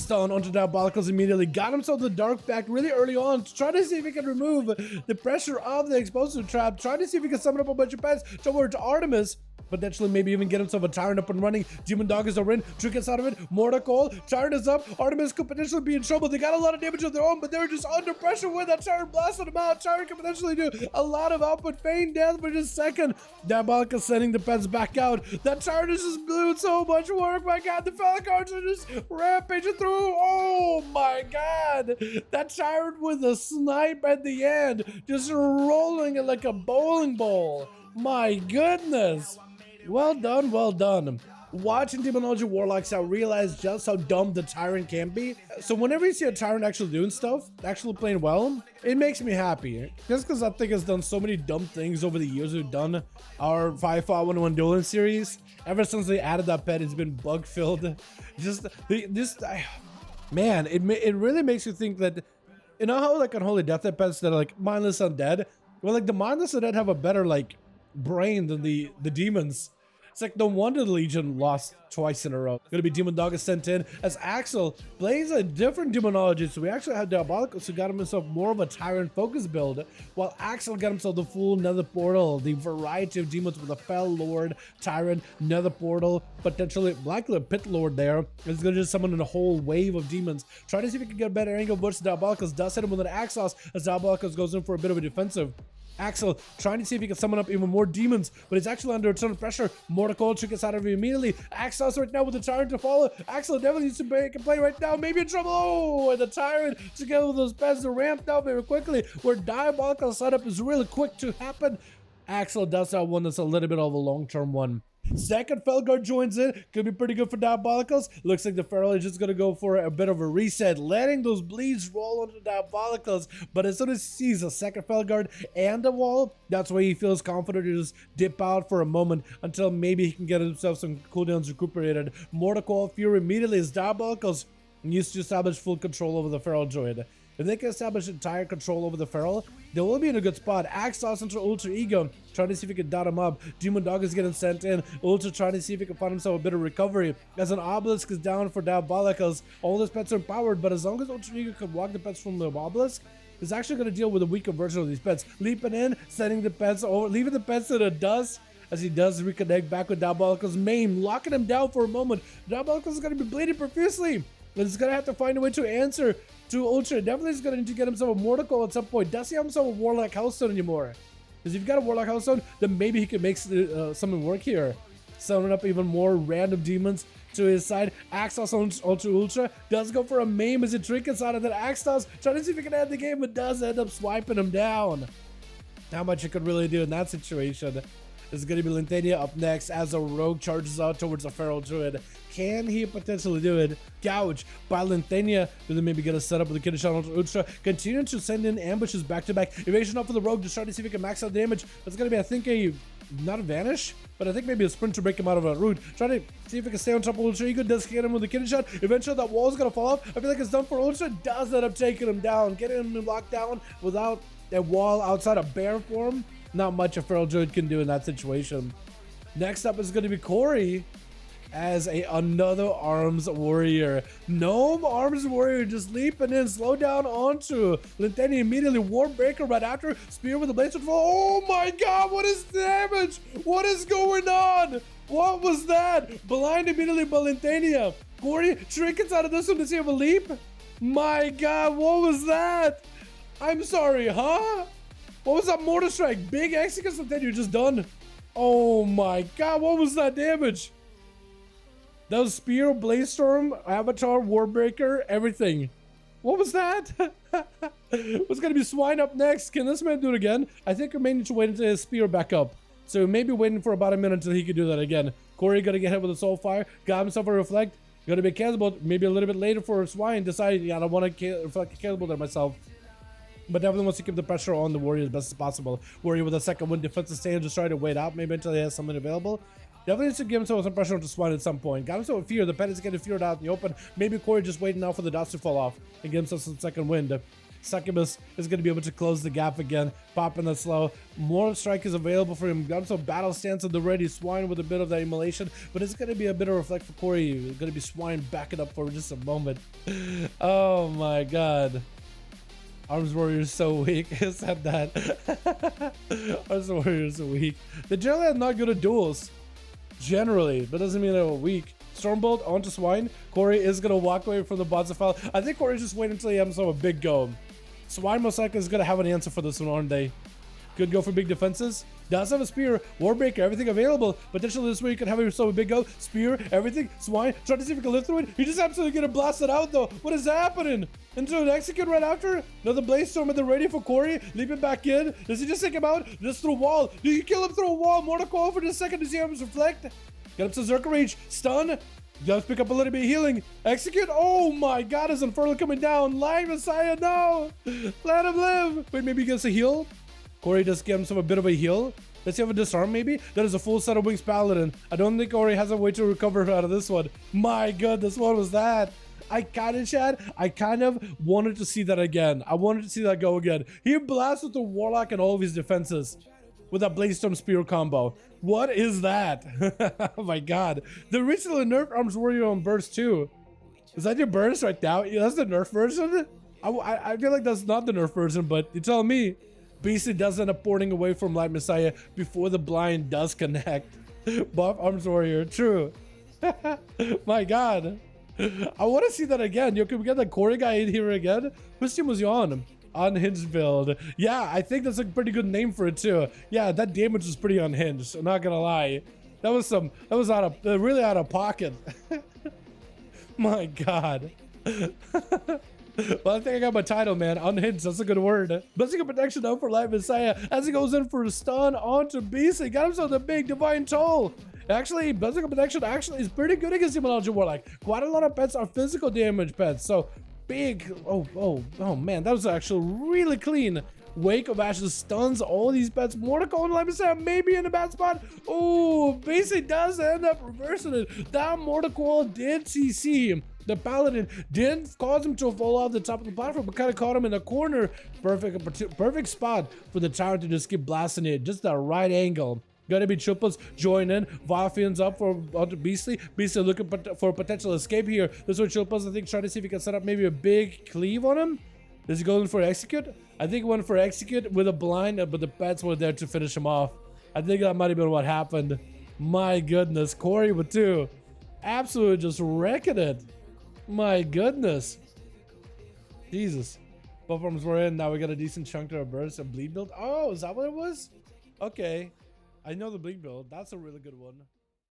down onto Diabolicals immediately. Got himself the Dark Pact really early on to try to see if he can remove the pressure of the explosive trap. Trying to see if he can summon up a bunch of pets towards Artemis. Potentially maybe even get himself a Tyrant up and running. Demon Dog is a win. Trinkets out of it. Mortal Tyrant is up. Artemis could potentially be in trouble. They got a lot of damage of their own, but they were just under pressure when that Tyrant blasted him out. Tyrant can potentially do a lot of output. Feign death for just a second. Diabolica sending the pets back out. That Tyrant is just doing so much work. My god, the Falcons are just rampaging through. Oh my god. That Tyrant with a snipe at the end. Just rolling it like a bowling ball. My goodness. Well done, well done. Watching Demonology Warlocks, I realized just how dumb the Tyrant can be. So whenever you see a Tyrant actually doing stuff, actually playing well, it makes me happy. Just because I think it's done so many dumb things over the years we've done our 5v5 1v1 Duels series. Ever since they added that pet, it's been bug-filled. Man, it really makes you think that, you know how like Unholy Death pets that are like mindless undead? Well, like the mindless undead have a better like brain than the demons. It's like no wonder the Legion lost twice in a row. Gonna be Demon Dog is sent in as Axel plays a different demonology. So we actually have Diabolicus who got himself more of a Tyrant focus build, while Axel got himself the full Nether Portal, the variety of demons with a Fell Lord, Tyrant, Nether Portal, potentially likely a Pit Lord there. It's gonna just summon in a whole wave of demons. Try to see if we can get a better angle versus Diabolicus. Does hit him with an Axos as Diabolicus goes in for a bit of a defensive. Axel trying to see if he can summon up even more demons, but he's actually under a ton of pressure. Mortal triggers out of him immediately. Axel's right now with the Tyrant to follow. Axel definitely needs to make a play right now. Maybe in trouble. Oh, and the Tyrant together with those pets to ramp down very quickly, where Diabolical setup is really quick to happen. Axel does have one that's a little bit of a long-term one. Second Felguard joins in. Could be pretty good for Diabolicals. Looks like the Feral is just going to go for a bit of a reset, letting those bleeds roll onto Diabolicals. But as soon as he sees a second Felguard and a wall, that's where he feels confident to just dip out for a moment until maybe he can get himself some cooldowns recuperated. Mortal Fury immediately as Diabolicals needs to establish full control over the Feral Droid. If they can establish entire control over the Feral, they will be in a good spot. Axos into Ultra Ego, trying to see if he can dot him up. Demon Dog is getting sent in. Ultra trying to see if he can find himself a bit of recovery. As an Obelisk is down for Diabolicals, all his pets are empowered, but as long as Ultra Ego can walk the pets from the Obelisk, he's actually going to deal with a weaker version of these pets. Leaping in, sending the pets over, leaving the pets to the dust. As he does reconnect back with Diabolical's main, locking him down for a moment. Diabolicals is going to be bleeding profusely. But he's going to have to find a way to answer to Ultra. Definitely is going to need to get himself a Mortal at some point. Does he have himself a Warlock Hellstone anymore? Because if you've got a Warlock Hellstone, then maybe he can make something work here. Summon up even more random demons to his side. Axos on Ultra does go for a maim as he trinkets out of that Axos. Trying to see if he can end the game, but does end up swiping him down. How much he could really do in that situation. Is going to be Lintania up next as a rogue charges out towards a Feral Druid. Can he potentially do it? Gouge by Lintania. Then maybe get a setup with the Kidder Shot on Ultra. Continuing to send in ambushes back to back. Evasion up for the rogue to try to see if he can max out damage. That's going to be, I think, not a vanish, but I think maybe a sprint to break him out of a root. Try to see if he can stay on top of Ultra Ego. Does get him with the Kidder Shot. Eventually that wall is going to fall off. I feel like it's done for Ultra. Does end up taking him down. Getting him locked down without a wall outside of bear form. Not much a Feral Druid can do in that situation. Next up is going to be Corey as another Arms Warrior. Gnome Arms Warrior just leaping in, slow down onto Lintania immediately. Warbreaker right after, spear with the blaze control. Oh my god, what is damage? What is going on? What was that? Blind immediately by Lintania. Corey trinkets out of this one to see him a leap. My god, what was that? I'm sorry, huh? What was that Mortar Strike? Big Execus and then you're just done. Oh my god, what was that damage? That was Spear, Blaze Storm, Avatar, Warbreaker, everything. What was that? What's gonna be Swine up next? Can this man do it again? I think we may need to wait until his Spear back up. So maybe waiting for about a minute until he can do that again. Corey gonna get hit with a Soul Fire, got himself a Reflect. Gonna be cancelable, maybe a little bit later for Swine. Decided, yeah, I don't want to reflect a cancelable there myself. But definitely wants to keep the pressure on the Warrior as best as possible. Warrior with a second wind defensive stand, just trying to wait out maybe until he has something available. Definitely needs to give himself some pressure onto Swine at some point. Got himself a Fear. The pet is getting feared out in the open. Maybe Corey just waiting out for the dots to fall off and get himself some second wind. Succubus is going to be able to close the gap again, popping the slow. More strike is available for him. Got some battle stance at the ready. Swine with a bit of that immolation, but it's going to be a bit of reflect for Corey. It's going to be Swine backing up for just a moment. Oh my god. Arms Warrior is so weak. I said that. Arms Warrior is so weak. They generally are not good at duels. Generally, but doesn't mean they're weak. Stormbolt onto Swine. Corey is going to walk away from the bots of file. I think Corey's just waiting until he has a big go. Swine most likely is going to have an answer for this one, aren't they? Good go for big defenses. Does have a spear, Warbreaker, everything available. Potentially this way you can have yourself a big go. Spear, everything. Swine, trying to see if he can live through it. He just absolutely gonna blast it out though. What is happening? Into an execute right after. Another Blaze Storm at the ready for Corey. Leaping back in. Does he just take him out? Just through a wall. Do you kill him through a wall? Mortal Coil for just a second to see how he's reflect. Get up to Zerka Rage. Stun. Does pick up a little bit of healing. Execute. Oh my god, is Inferno coming down? Live Messiah, no. Let him live. Wait, maybe he gets a heal. Corey does give himself a bit of a heal. Let's see if a disarm maybe. That is a full set of Wings Paladin. I don't think Corey has a way to recover out of this one. My goodness, what was that? I kind of wanted to see that again. I wanted to see that go again. He blasted the Warlock and all of his defenses with that Blaze Storm Spear combo. What is that? Oh my god. They recently nerfed Arms Warrior on Burst too. Is that your Burst right now? Yeah, that's the nerf version? I feel like that's not the nerf version, but you tell me. Beastly does end up porting away from Light Messiah before the blind does connect. Buff Arms Warrior, true. My god. I want to see that again. Yo, can we get that Corey guy in here again? Which team was he on? Unhinged build. Yeah, I think that's a pretty good name for it too. Yeah, that damage was pretty unhinged. I'm not gonna lie. That was really out of pocket. My god. Well, I think I got my title, man. Unhinged, that's a good word. Blessing of protection out for Light Messiah as he goes in for a stun onto Beastly. Got himself the big divine toll. Actually, Blessing of protection actually is pretty good against Demonology Warlock. Quite a lot of pets are physical damage pets, so big. Oh man, that was actually really clean. Wake of Ashes stuns all these pets. Mortal and Light Messiah maybe in a bad spot. Oh, Beastly does end up reversing it. That Mortal did CC him. The Paladin didn't cause him to fall off the top of the platform, but kind of caught him in a corner. Perfect spot for the tower to just keep blasting it. Just the right angle. Gonna be Chupas join in. Vafian's up for onto Beastly. Beastly looking for a potential escape here. This one Chupas, I think, trying to see if he can set up maybe a big cleave on him. Is he going for execute? I think he went for execute with a blind, but the pets were there to finish him off. I think that might have been what happened. My goodness, Corey with two. Absolutely just wrecking it. My goodness. Jesus. Both arms were in. Now we got a decent chunk to our burst. A bleed build. Oh, is that what it was? Okay. I know the bleed build. That's a really good one.